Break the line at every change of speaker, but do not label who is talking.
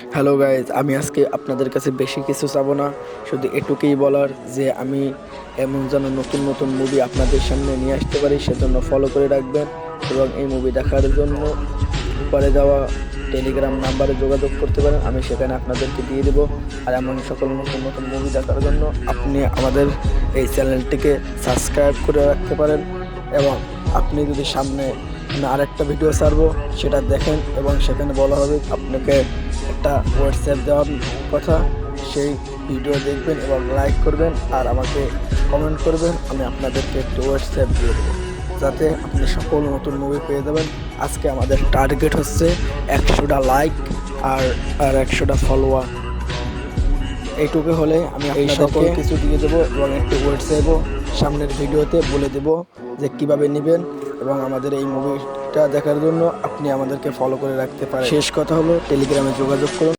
Hello guys, আমি আজকে আপনাদের কাছে বেশি কিছু চাবো না, শুধু এটুকুই বলার যে আমি এমন যেন নতুন নতুন মুভি আপনাদের সামনে নিয়ে আসতে পারি, সেজন্য ফলো করে রাখবেন। এবং এই মুভি দেখার জন্য উপরে দেওয়া টেলিগ্রাম নাম্বারে যোগাযোগ করতে পারেন, আমি সেখানে আপনাদেরকে দিয়ে দেবো। আর এমন সকল নতুন নতুন মুভি দেখার জন্য আপনি আমাদের এই চ্যানেলটিকে সাবস্ক্রাইব করে রাখতে পারেন। এবং আপনি যদি সামনে আরেকটা ভিডিও ছাড়বো সেটা দেখেন এবং সেখানে বলা হবে আপনাকে একটা হোয়াটসঅ্যাপ দেওয়ার কথা, সেই ভিডিও দেখবেন এবং লাইক করবেন আর আমাকে কমেন্ট করবেন, আমি আপনাদেরকে একটু হোয়াটসঅ্যাপ দিয়ে দেবো যাতে আপনি সকল নতুন মুভি পেয়ে যাবেন। আজকে আমাদের টার্গেট হচ্ছে 100টা লাইক আর আর 100টা ফলোয়ার। এইটুকু হলে আমি এই সকল কিছু দিয়ে দেবো এবং একটু হোয়াটসঅ্যাপও সামনের ভিডিওতে বলে দেবো যে কিভাবে নেবেন। এবং আমাদের এই মুভিটা দেখার জন্য আপনি আমাদেরকে ফলো করে রাখতে পারেন। শেষ কথা হলো, টেলিগ্রামে যোগাযোগ করুন।